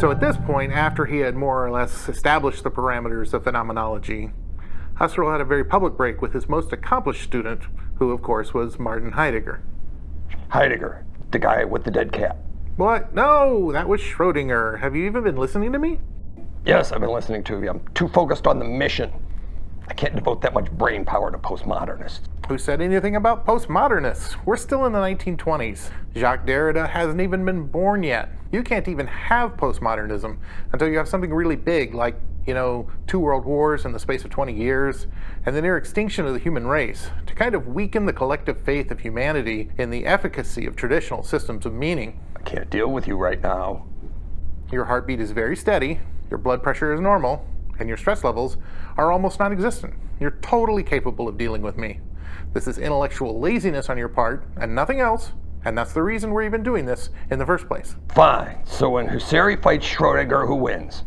So at this point, after he had more or less established the parameters of phenomenology, Husserl had a very public break with his most accomplished student, who of course was Martin Heidegger. Heidegger, the guy with the dead cat. What? No, that was Schrödinger. Have you even been listening to me? Yes, I've been listening to you. I'm too focused on the mission. I can't devote that much brain power to postmodernists. Who said anything about postmodernists? We're still in the 1920s. Jacques Derrida hasn't even been born yet. You can't even have postmodernism until you have something really big like, 2 world wars in the space of 20 years, and the near extinction of the human race, to kind of weaken the collective faith of humanity in the efficacy of traditional systems of meaning. I can't deal with you right now. Your heartbeat is very steady, your blood pressure is normal, and your stress levels are almost non-existent. You're totally capable of dealing with me. This is intellectual laziness on your part, and nothing else, and that's the reason we're even doing this in the first place. Fine. So when Husserl fights Schrödinger, who wins?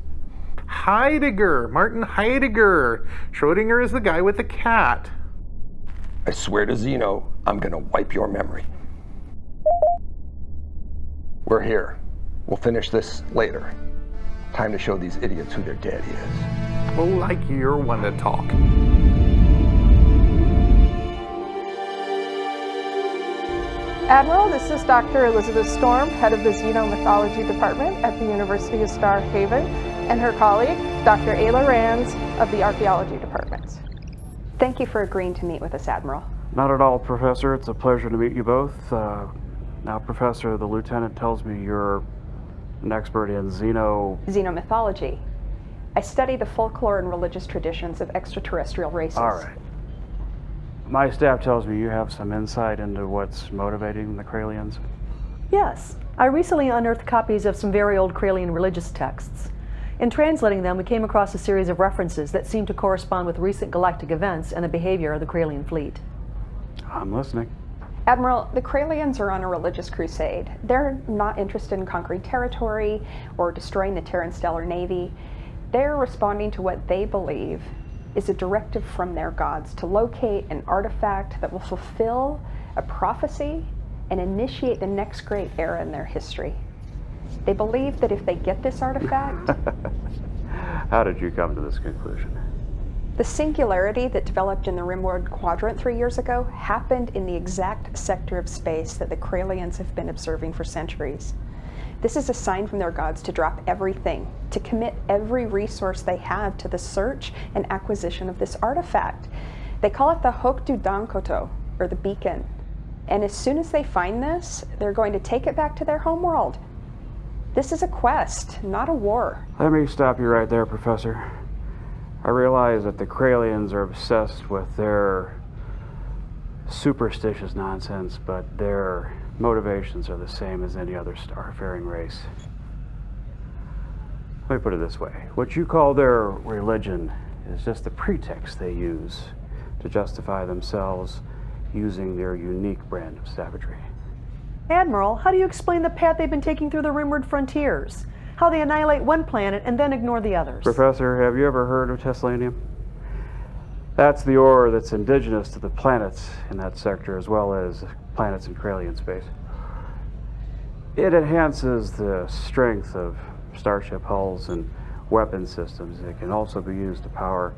Heidegger, Martin Heidegger. Schrödinger is the guy with the cat. I swear to Zeno, I'm gonna wipe your memory. We're here. We'll finish this later. Time to show these idiots who their daddy is. Oh, like you're one to talk. Admiral, this is Dr. Elizabeth Storm, head of the Xenomythology Department at the University of Star Haven, and her colleague, Dr. Ayla Rands of the Archaeology Department. Thank you for agreeing to meet with us, Admiral. Not at all, Professor. It's a pleasure to meet you both. Now, Professor, the Lieutenant tells me you're an expert in Xenomythology. I study the folklore and religious traditions of extraterrestrial races. All right. My staff tells me you have some insight into what's motivating the Kralians. Yes. I recently unearthed copies of some very old Kralian religious texts. In translating them, we came across a series of references that seem to correspond with recent galactic events and the behavior of the Kralian fleet. I'm listening. Admiral, the Kralians are on a religious crusade. They're not interested in conquering territory or destroying the Terran Stellar Navy. They're responding to what they believe is a directive from their gods to locate an artifact that will fulfill a prophecy and initiate the next great era in their history. They believe that if they get this artifact... How did you come to this conclusion? The singularity that developed in the Rimworld Quadrant 3 years ago happened in the exact sector of space that the Kralians have been observing for centuries. This is a sign from their gods to drop everything, to commit every resource they have to the search and acquisition of this artifact. They call it the Hohk du Dankoto, or the beacon. And as soon as they find this, they're going to take it back to their homeworld. This is a quest, not a war. Let me stop you right there, Professor. I realize that the Kralians are obsessed with their superstitious nonsense, but their motivations are the same as any other starfaring race. Let me put it this way. What you call their religion is just the pretext they use to justify themselves using their unique brand of savagery. Admiral, how do you explain the path they've been taking through the Rimworld frontiers? How they annihilate one planet and then ignore the others? Professor, have you ever heard of Teslanium? That's the ore that's indigenous to the planets in that sector, as well as planets in Kralian space. It enhances the strength of starship hulls and weapon systems. It can also be used to power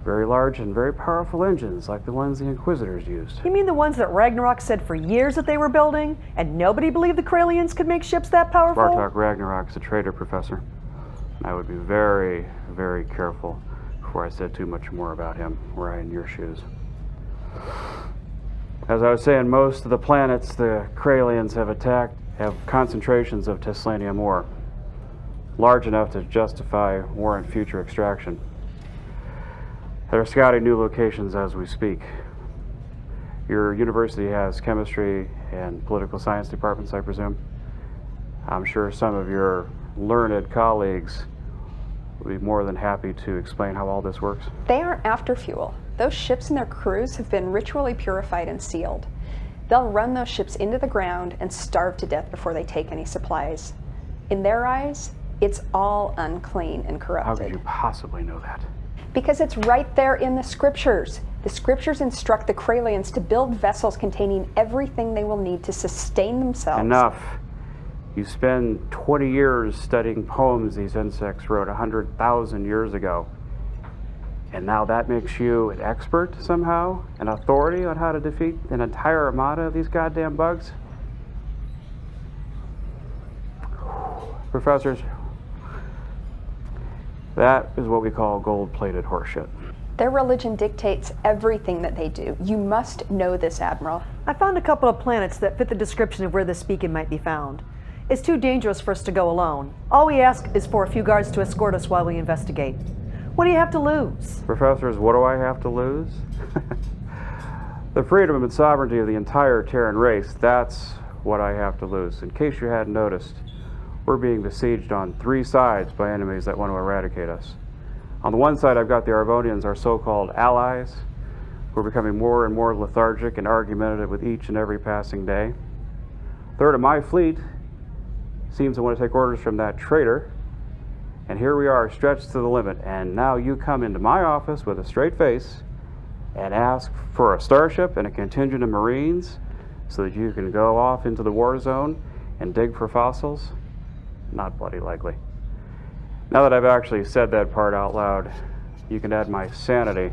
very large and very powerful engines like the ones the Inquisitors used. You mean the ones that Ragnarok said for years that they were building, and nobody believed the Kralians could make ships that powerful? Spartak Ragnarok is a traitor, Professor. I would be very, very careful before I said too much more about him were I in your shoes. As I was saying, most of the planets the Kralians have attacked have concentrations of Teslanium ore, large enough to justify warrant future extraction. They're scouting new locations as we speak. Your university has chemistry and political science departments, I presume. I'm sure some of your learned colleagues would be more than happy to explain how all this works. They aren't after fuel. Those ships and their crews have been ritually purified and sealed. They'll run those ships into the ground and starve to death before they take any supplies. In their eyes, it's all unclean and corrupted. How could you possibly know that? Because it's right there in the scriptures. The scriptures instruct the Kralians to build vessels containing everything they will need to sustain themselves. Enough. You spend 20 years studying poems these insects wrote 100,000 years ago. And now that makes you an expert somehow? An authority on how to defeat an entire armada of these goddamn bugs? Professors, that is what we call gold-plated horseshit. Their religion dictates everything that they do. You must know this, Admiral. I found a couple of planets that fit the description of where this beacon might be found. It's too dangerous for us to go alone. All we ask is for a few guards to escort us while we investigate. What do you have to lose? Professors, what do I have to lose? The freedom and sovereignty of the entire Terran race, that's what I have to lose. In case you hadn't noticed, we're being besieged on 3 sides by enemies that want to eradicate us. On the one side, I've got the Arvonians, our so-called allies, who are becoming more and more lethargic and argumentative with each and every passing day. Third of my fleet seems to want to take orders from that traitor, and here we are stretched to the limit, and now you come into my office with a straight face and ask for a starship and a contingent of Marines so that you can go off into the war zone and dig for fossils? Not bloody likely. Now that I've actually said that part out loud, you can add my sanity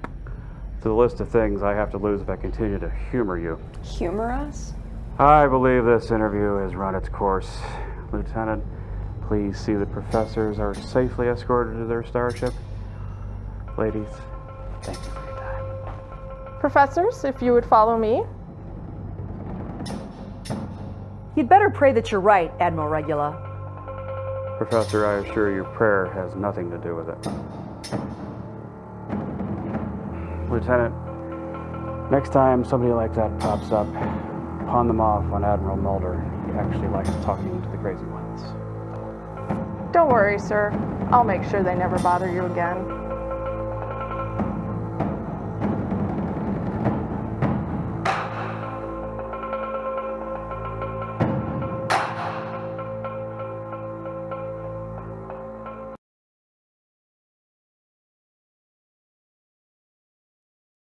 to the list of things I have to lose if I continue to humor you. Humor us? I believe this interview has run its course. Lieutenant, please see the professors are safely escorted to their starship. Ladies, thank you for your time. Professors, if you would follow me. You'd better pray that you're right, Admiral Regula. Professor, I assure you prayer has nothing to do with it. Lieutenant, next time somebody like that pops up, pawn them off on Admiral Mulder. He actually likes talking to the crazy ones. Don't worry, sir. I'll make sure they never bother you again.